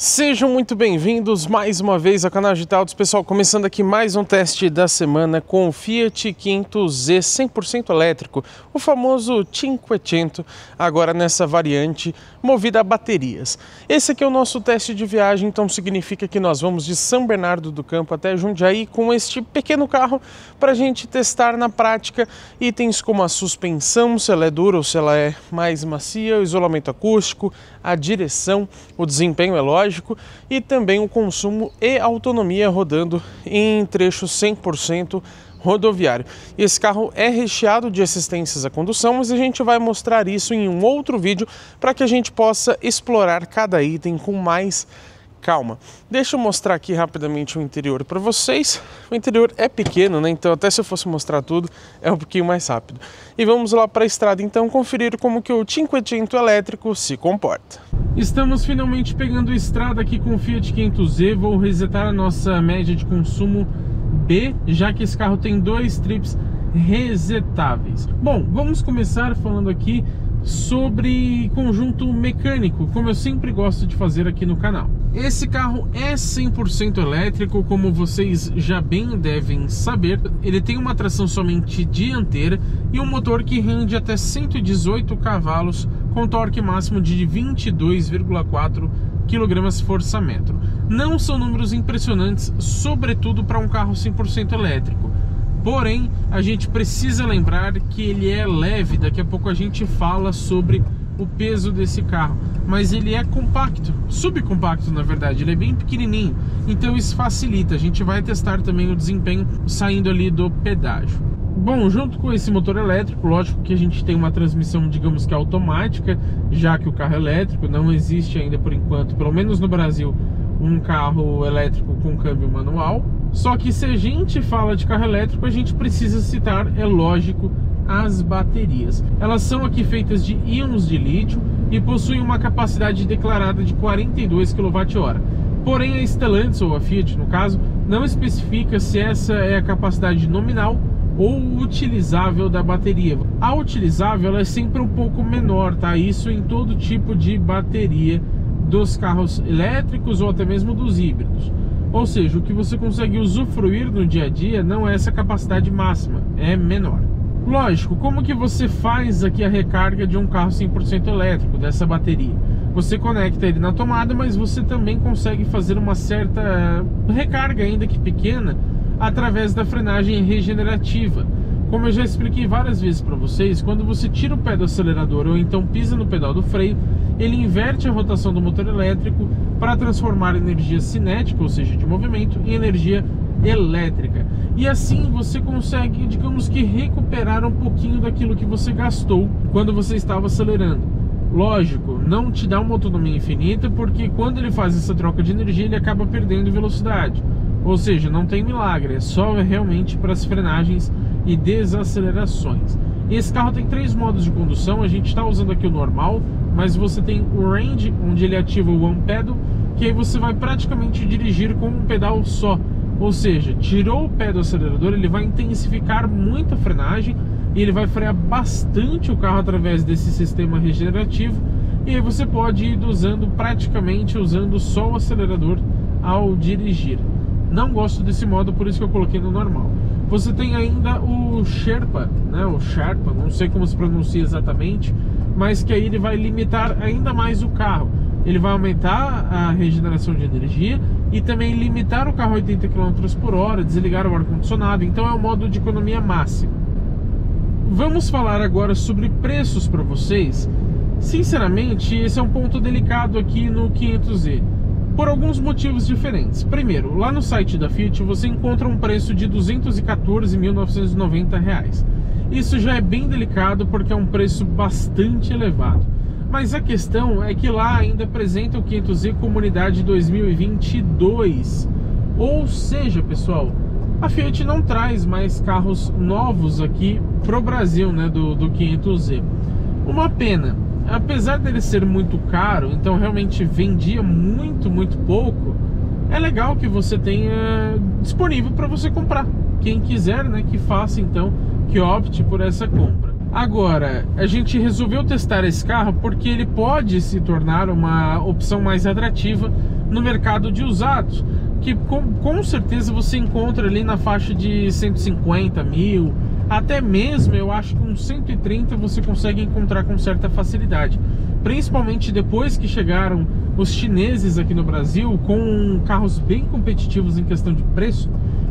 Sejam muito bem-vindos mais uma vez ao canal Digital Autos. Pessoal, começando aqui mais um teste da semana com o Fiat 500e 100% elétrico, o famoso Cinquecento, agora nessa variante movida a baterias. Esse aqui é o nosso teste de viagem, então significa que nós vamos de São Bernardo do Campo até Jundiaí com este pequeno carro para a gente testar na prática itens como a suspensão, se ela é dura ou se ela é mais macia, o isolamento acústico, a direção, o desempenho é lógico, e também o consumo e autonomia rodando em trecho 100% rodoviário. Esse carro é recheado de assistências à condução, mas a gente vai mostrar isso em um outro vídeo para que a gente possa explorar cada item com mais calma. Deixa eu mostrar aqui rapidamente o interior para vocês. O interior é pequeno, né? Então até se eu fosse mostrar tudo é um pouquinho mais rápido. E vamos lá para a estrada então conferir como que o Cinquecento elétrico se comporta. Estamos finalmente pegando a estrada aqui com o Fiat 500e. Vou resetar a nossa média de consumo B, já que esse carro tem dois trips resetáveis. Bom, vamos começar falando aqui sobre conjunto mecânico, como eu sempre gosto de fazer aqui no canal. Esse carro é 100% elétrico, como vocês já bem devem saber. Ele tem uma tração somente dianteira e um motor que rende até 118 cavalos com torque máximo de 22,4 kgfm. Não são números impressionantes, sobretudo para um carro 100% elétrico. Porém, a gente precisa lembrar que ele é leve. Daqui a pouco a gente fala sobre o peso desse carro, mas ele é compacto, subcompacto na verdade, ele é bem pequenininho, então isso facilita. A gente vai testar também o desempenho saindo ali do pedágio. Bom, junto com esse motor elétrico, lógico que a gente tem uma transmissão, digamos que automática, já que o carro é elétrico. Não existe ainda por enquanto, pelo menos no Brasil, um carro elétrico com câmbio manual. Só que se a gente fala de carro elétrico, a gente precisa citar, é lógico, as baterias. Elas são aqui feitas de íons de lítio e possuem uma capacidade declarada de 42 kWh. Porém, a Stellantis, ou a Fiat no caso, não especifica se essa é a capacidade nominal ou utilizável da bateria. A utilizável ela é sempre um pouco menor, tá? Isso em todo tipo de bateria dos carros elétricos ou até mesmo dos híbridos. Ou seja, o que você consegue usufruir no dia a dia não é essa capacidade máxima, é menor. Lógico, como que você faz aqui a recarga de um carro 100% elétrico, dessa bateria? Você conecta ele na tomada, mas você também consegue fazer uma certa recarga, ainda que pequena, através da frenagem regenerativa. Como eu já expliquei várias vezes para vocês, quando você tira o pé do acelerador ou então pisa no pedal do freio, ele inverte a rotação do motor elétrico para transformar energia cinética, ou seja, de movimento, em energia elétrica. E assim você consegue, digamos que, recuperar um pouquinho daquilo que você gastou quando você estava acelerando. Lógico, não te dá uma autonomia infinita, porque quando ele faz essa troca de energia, ele acaba perdendo velocidade. Ou seja, não tem milagre, é só realmente para as frenagens e desacelerações. Esse carro tem 3 modos de condução. A gente está usando aqui o normal, mas você tem o Range, onde ele ativa o One Pedal, que aí você vai praticamente dirigir com um pedal só. Ou seja, tirou o pé do acelerador, ele vai intensificar muito a frenagem e ele vai frear bastante o carro através desse sistema regenerativo. E aí você pode ir praticamente usando só o acelerador ao dirigir. Não gosto desse modo, por isso que eu coloquei no normal. Você tem ainda o Sherpa, né? O Sherpa, não sei como se pronuncia exatamente, mas que aí ele vai limitar ainda mais o carro. Ele vai aumentar a regeneração de energia e também limitar o carro a 80 km por hora, desligar o ar-condicionado. Então é o modo de economia máxima. Vamos falar agora sobre preços para vocês. Sinceramente, esse é um ponto delicado aqui no 500e, por alguns motivos diferentes. Primeiro, lá no site da Fiat você encontra um preço de R$ 214.990. Isso já é bem delicado porque é um preço bastante elevado. Mas a questão é que lá ainda apresenta o 500e como unidade 2022. Ou seja, pessoal, a Fiat não traz mais carros novos aqui pro Brasil, né, do 500e. Uma pena. Apesar dele ser muito caro, então realmente vendia muito pouco, é legal que você tenha disponível para você comprar. Quem quiser, né, que faça então, que opte por essa compra. Agora, a gente resolveu testar esse carro porque ele pode se tornar uma opção mais atrativa no mercado de usados, que com certeza você encontra ali na faixa de 150 mil, até mesmo eu acho que uns 130 você consegue encontrar com certa facilidade, principalmente depois que chegaram os chineses aqui no Brasil com carros bem competitivos em questão de preço.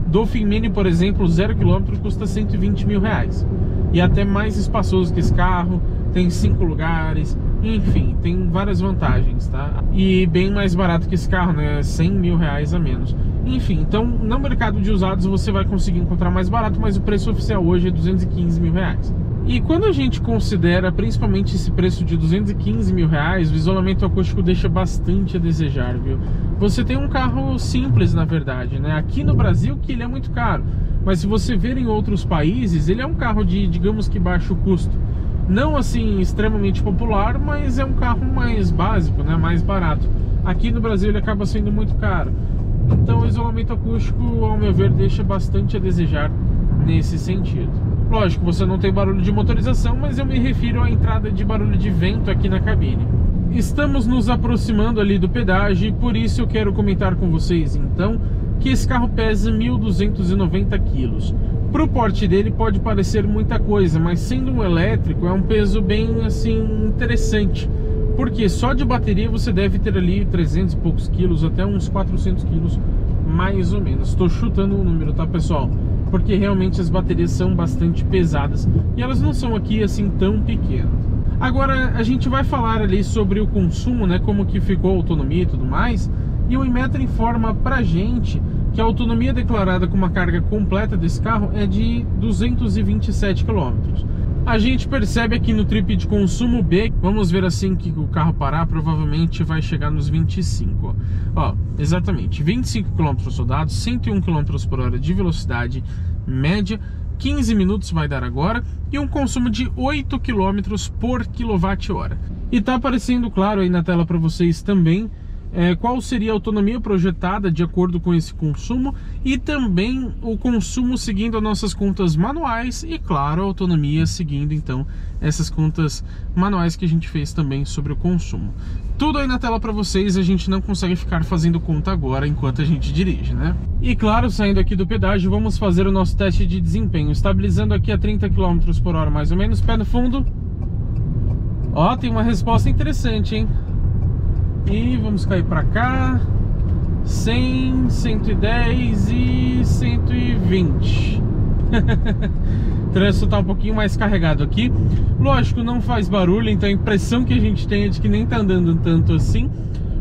Dolphin Mini, por exemplo, 0 km custa 120 mil reais, e até mais espaçoso que esse carro, tem 5 lugares, enfim, tem várias vantagens, tá? E bem mais barato que esse carro, né? 100 mil reais a menos. Enfim, então no mercado de usados você vai conseguir encontrar mais barato, mas o preço oficial hoje é 215 mil reais. E quando a gente considera principalmente esse preço de 215 mil reais, o isolamento acústico deixa bastante a desejar, viu? Você tem um carro simples, na verdade, né? Aqui no Brasil que ele é muito caro, mas se você ver em outros países, ele é um carro de, digamos que, baixo custo. Não assim extremamente popular, mas é um carro mais básico, né? Mais barato. Aqui no Brasil ele acaba sendo muito caro. Então o isolamento acústico, ao meu ver, deixa bastante a desejar nesse sentido. Lógico, você não tem barulho de motorização, mas eu me refiro à entrada de barulho de vento aqui na cabine. Estamos nos aproximando ali do pedágio e por isso eu quero comentar com vocês, então, que esse carro pesa 1.290 quilos. Para o porte dele pode parecer muita coisa, mas sendo um elétrico é um peso bem assim interessante, porque só de bateria você deve ter ali 300 e poucos quilos, até uns 400 quilos mais ou menos. Estou chutando um número, tá, pessoal? Porque realmente as baterias são bastante pesadas e elas não são aqui assim tão pequenas. Agora a gente vai falar ali sobre o consumo, né, como que ficou a autonomia e tudo mais, e o Inmetro informa pra gente que a autonomia declarada com uma carga completa desse carro é de 227 km. A gente percebe aqui no trip de consumo B, vamos ver assim que o carro parar, provavelmente vai chegar nos 25. Ó, exatamente, 25 km rodados, 101 km por hora de velocidade média, 15 minutos vai dar agora, e um consumo de 8 km por kWh. E tá aparecendo claro aí na tela para vocês também qual seria a autonomia projetada de acordo com esse consumo, e também o consumo seguindo as nossas contas manuais e, claro, a autonomia seguindo então essas contas manuais que a gente fez também sobre o consumo. Tudo aí na tela para vocês, a gente não consegue ficar fazendo conta agora enquanto a gente dirige, né? E claro, saindo aqui do pedágio, vamos fazer o nosso teste de desempenho, estabilizando aqui a 30 km por hora mais ou menos, pé no fundo. Ó, tem uma resposta interessante, hein? E vamos cair para cá, 100, 110 e 120. O trânsito está um pouquinho mais carregado aqui. Lógico, não faz barulho, então a impressão que a gente tem é de que nem está andando tanto assim.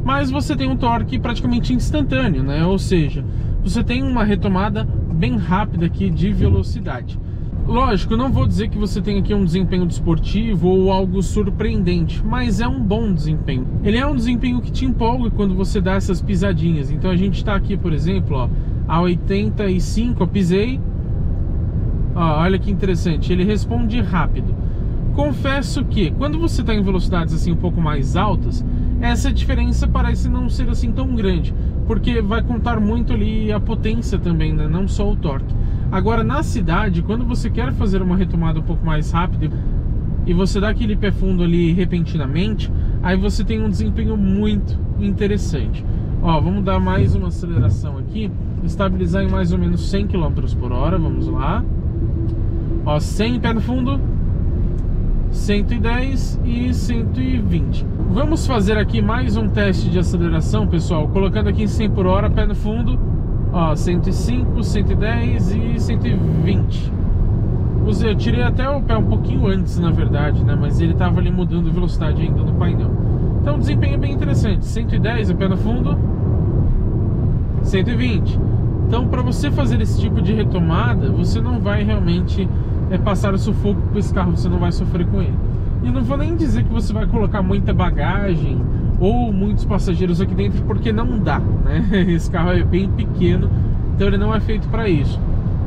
Mas você tem um torque praticamente instantâneo, né? Ou seja, você tem uma retomada bem rápida aqui de velocidade. Lógico, não vou dizer que você tem aqui um desempenho desportivo ou algo surpreendente, mas é um bom desempenho. Ele é um desempenho que te empolga quando você dá essas pisadinhas. Então a gente está aqui, por exemplo, ó, a 85, eu pisei. Ó, olha que interessante, ele responde rápido. Confesso que quando você está em velocidades assim um pouco mais altas, essa diferença parece não ser assim tão grande, porque vai contar muito ali a potência também, né? Não só o torque. Agora na cidade, quando você quer fazer uma retomada um pouco mais rápida e você dá aquele pé fundo ali repentinamente, aí você tem um desempenho muito interessante. Ó, vamos dar mais uma aceleração aqui, estabilizar em mais ou menos 100 km por hora, vamos lá. Ó, 100 pé no fundo, 110 e 120. Vamos fazer aqui mais um teste de aceleração, pessoal, colocando aqui em 100 por hora, pé no fundo. Ó, 105, 110 e 120. Eu tirei até o pé um pouquinho antes, na verdade, né? Mas ele tava ali mudando a velocidade ainda no painel. Então o desempenho é bem interessante. 110 é pé no fundo, 120. Então para você fazer esse tipo de retomada, você não vai realmente passar o sufoco com esse carro, você não vai sofrer com ele. E não vou nem dizer que você vai colocar muita bagagem ou muitos passageiros aqui dentro, porque não dá, né? Esse carro é bem pequeno, então ele não é feito para isso.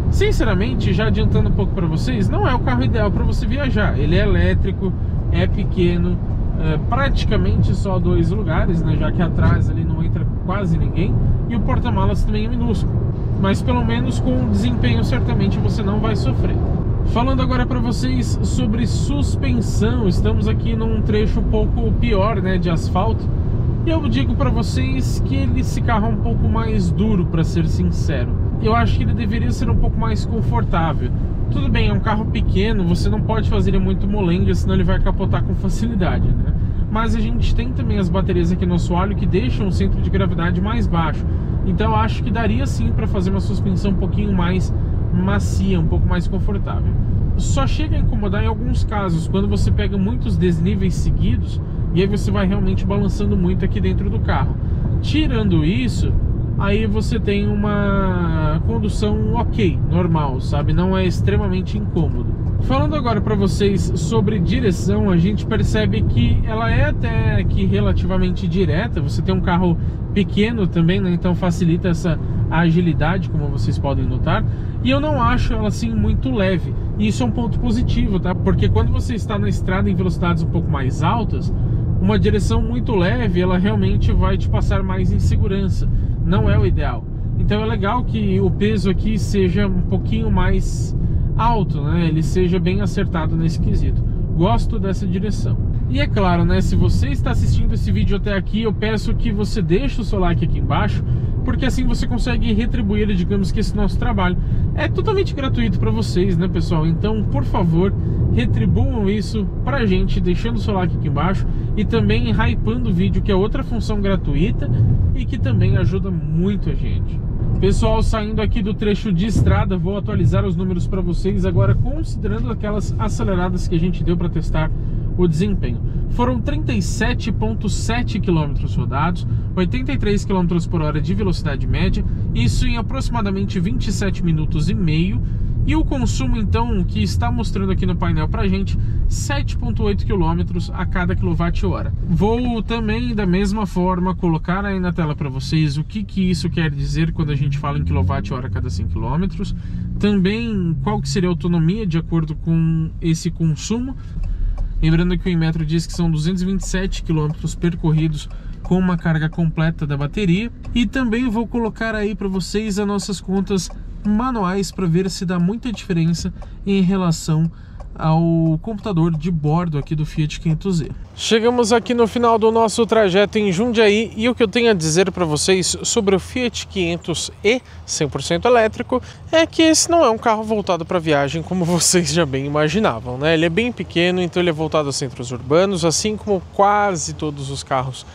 Sinceramente, já adiantando um pouco para vocês, não é o carro ideal para você viajar. Ele é elétrico, é pequeno, praticamente só 2 lugares, né? Já que atrás ali não entra quase ninguém, e o porta-malas também é minúsculo. Mas pelo menos com o desempenho certamente você não vai sofrer. Falando agora para vocês sobre suspensão, estamos aqui num trecho um pouco pior, né, de asfalto. E eu digo para vocês que esse carro é um pouco mais duro, para ser sincero. Eu acho que ele deveria ser um pouco mais confortável. Tudo bem, é um carro pequeno, você não pode fazer ele muito molenga, senão ele vai capotar com facilidade, né? Mas a gente tem também as baterias aqui no assoalho que deixam o centro de gravidade mais baixo. Então eu acho que daria sim para fazer uma suspensão um pouquinho mais macia, um pouco mais confortável. Só chega a incomodar em alguns casos, quando você pega muitos desníveis seguidos e aí você vai realmente balançando muito aqui dentro do carro. Tirando isso, aí você tem uma condução ok, normal, sabe? Não é extremamente incômodo. Falando agora para vocês sobre direção, a gente percebe que ela é até que relativamente direta. Você tem um carro pequeno também, né? Então facilita essa agilidade, como vocês podem notar. E eu não acho ela assim muito leve. E isso é um ponto positivo, tá? Porque quando você está na estrada em velocidades um pouco mais altas, uma direção muito leve, ela realmente vai te passar mais insegurança. Não é o ideal. Então é legal que o peso aqui seja um pouquinho mais alto, né? Ele seja bem acertado nesse quesito. Gosto dessa direção. E é claro, né? Se você está assistindo esse vídeo até aqui, eu peço que você deixe o seu like aqui embaixo, porque assim você consegue retribuir, digamos que esse nosso trabalho. É totalmente gratuito para vocês, né, pessoal? Então, por favor, retribuam isso pra gente, deixando o seu like aqui embaixo e também hypando o vídeo, que é outra função gratuita e que também ajuda muito a gente. Pessoal, saindo aqui do trecho de estrada, vou atualizar os números para vocês agora, considerando aquelas aceleradas que a gente deu para testar o desempenho. Foram 37,7 km rodados, 83 km por hora de velocidade média, isso em aproximadamente 27 minutos e meio. E o consumo, então, que está mostrando aqui no painel pra gente, 7,8 km a cada kWh. Vou também, da mesma forma, colocar aí na tela para vocês o que isso quer dizer quando a gente fala em kWh a cada 100 km. Também, qual que seria a autonomia de acordo com esse consumo. Lembrando que o Inmetro diz que são 227 km percorridos com uma carga completa da bateria. E também vou colocar aí para vocês as nossas contas manuais para ver se dá muita diferença em relação ao computador de bordo aqui do Fiat 500e. Chegamos aqui no final do nosso trajeto em Jundiaí e o que eu tenho a dizer para vocês sobre o Fiat 500e 100% elétrico é que esse não é um carro voltado para viagem como vocês já bem imaginavam, né? Ele é bem pequeno, então ele é voltado a centros urbanos, assim como quase todos os carros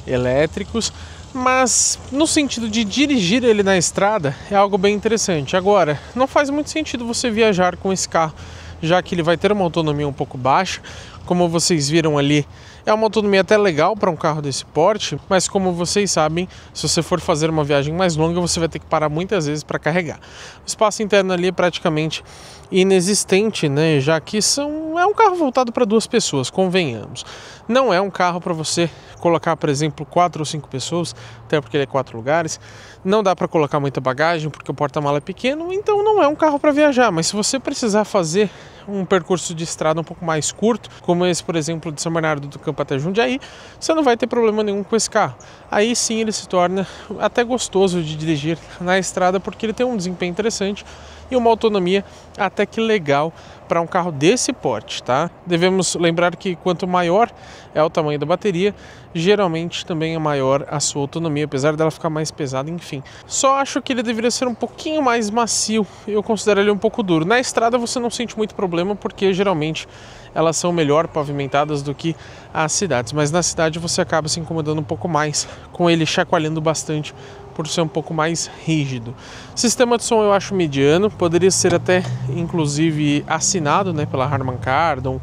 elétricos. Mas no sentido de dirigir ele na estrada é algo bem interessante. Agora, não faz muito sentido você viajar com esse carro, já que ele vai ter uma autonomia um pouco baixa. Como vocês viram ali, é uma autonomia até legal para um carro desse porte, mas como vocês sabem, se você for fazer uma viagem mais longa, você vai ter que parar muitas vezes para carregar. O espaço interno ali é praticamente inexistente, né? Já que é um carro voltado para duas pessoas, convenhamos. Não é um carro para você colocar, por exemplo, 4 ou 5 pessoas, até porque ele é 4 lugares. Não dá para colocar muita bagagem porque o porta-mala é pequeno, então não é um carro para viajar. Mas se você precisar fazer um percurso de estrada um pouco mais curto, como esse, por exemplo, de São Bernardo do Campo até Jundiaí, você não vai ter problema nenhum com esse carro. Aí sim ele se torna até gostoso de dirigir na estrada, porque ele tem um desempenho interessante e uma autonomia até que legal para um carro desse porte, tá? Devemos lembrar que quanto maior é o tamanho da bateria, geralmente também é maior a sua autonomia, apesar dela ficar mais pesada, enfim. Só acho que ele deveria ser um pouquinho mais macio, eu considero ele um pouco duro. Na estrada você não sente muito problema, porque geralmente elas são melhor pavimentadas do que as cidades, mas na cidade você acaba se incomodando um pouco mais, com ele chacoalhando bastante, por ser um pouco mais rígido. Sistema de som eu acho mediano, poderia ser até inclusive assinado, né, pela Harman Kardon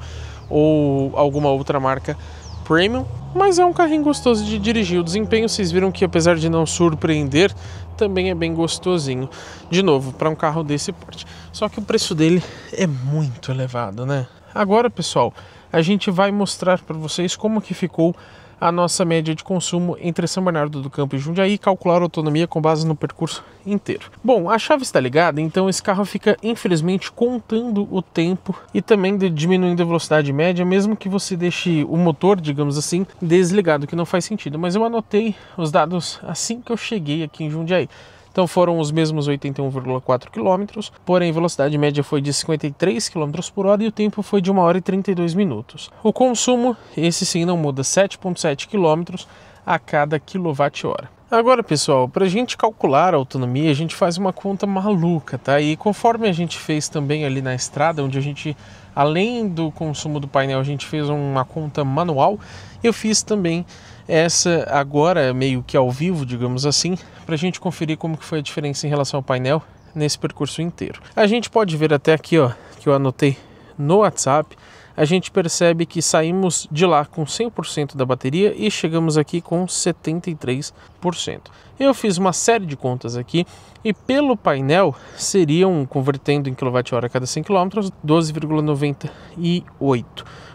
ou alguma outra marca premium, mas é um carrinho gostoso de dirigir. O desempenho, vocês viram que apesar de não surpreender, também é bem gostosinho. De novo, para um carro desse porte. Só que o preço dele é muito elevado, né? Agora, pessoal, a gente vai mostrar para vocês como que ficou a nossa média de consumo entre São Bernardo do Campo e Jundiaí e calcular a autonomia com base no percurso inteiro. Bom, a chave está ligada, então esse carro fica infelizmente contando o tempo e também diminuindo a velocidade média, mesmo que você deixe o motor, digamos assim, desligado, que não faz sentido. Mas eu anotei os dados assim que eu cheguei aqui em Jundiaí. Então foram os mesmos 81,4 km, porém a velocidade média foi de 53 km por hora e o tempo foi de 1 hora e 32 minutos. O consumo, esse sim não muda, 7,7 km a cada quilowatt-hora. Agora, pessoal, para a gente calcular a autonomia, a gente faz uma conta maluca, tá? E conforme a gente fez também ali na estrada, onde a gente, além do consumo do painel, a gente fez uma conta manual, eu fiz também essa agora meio que ao vivo, digamos assim, para a gente conferir como que foi a diferença em relação ao painel nesse percurso inteiro. A gente pode ver até aqui, ó, que eu anotei no WhatsApp, a gente percebe que saímos de lá com 100% da bateria e chegamos aqui com 73%. Eu fiz uma série de contas aqui e pelo painel seriam, convertendo em kWh a cada 100 km, 12,98,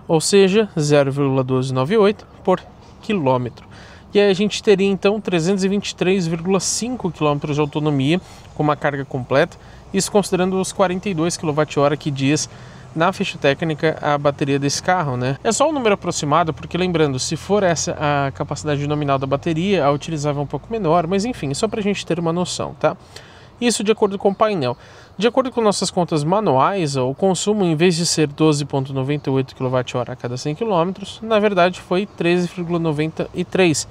ou seja, 0,1298 por quilômetro. E aí a gente teria então 323,5 km de autonomia com uma carga completa, isso considerando os 42 kWh que diz na ficha técnica a bateria desse carro, né? É só um número aproximado, porque lembrando, se for essa a capacidade nominal da bateria, a utilizável é um pouco menor, mas enfim, só para a gente ter uma noção, tá? Isso de acordo com o painel. De acordo com nossas contas manuais, o consumo, em vez de ser 12,98 kWh a cada 100 km, na verdade foi 13,93.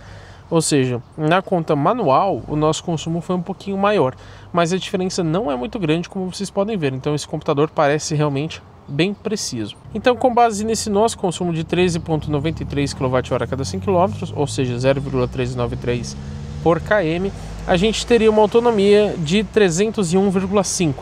Ou seja, na conta manual, o nosso consumo foi um pouquinho maior, mas a diferença não é muito grande, como vocês podem ver. Então esse computador parece realmente bem preciso. Então, com base nesse nosso consumo de 13,93 kWh a cada 100 km, ou seja, 0,393 por km, a gente teria uma autonomia de 301,5.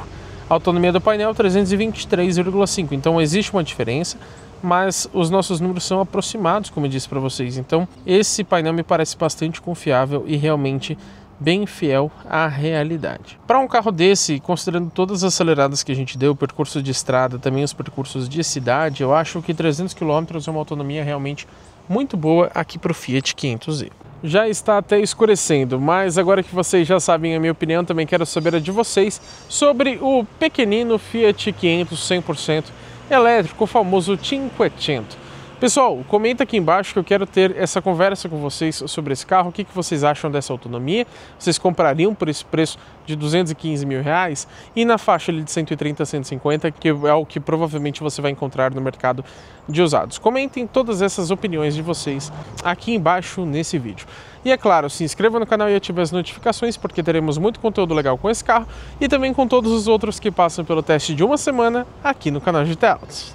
A autonomia do painel 323,5. Então existe uma diferença, mas os nossos números são aproximados, como eu disse para vocês. Então esse painel me parece bastante confiável e realmente bem fiel à realidade. Para um carro desse, considerando todas as aceleradas que a gente deu, o percurso de estrada, também os percursos de cidade, eu acho que 300 km é uma autonomia realmente muito boa aqui para o Fiat 500e. Já está até escurecendo, mas agora que vocês já sabem a minha opinião, também quero saber a de vocês sobre o pequenino Fiat 500 100% elétrico, o famoso Cinquecento. Pessoal, comenta aqui embaixo que eu quero ter essa conversa com vocês sobre esse carro. O que vocês acham dessa autonomia? Vocês comprariam por esse preço de 215 mil reais? E na faixa ali de 130 a 150, que é o que provavelmente você vai encontrar no mercado de usados. Comentem todas essas opiniões de vocês aqui embaixo nesse vídeo. E é claro, se inscreva no canal e ative as notificações, porque teremos muito conteúdo legal com esse carro e também com todos os outros que passam pelo teste de uma semana aqui no canal GT Autos.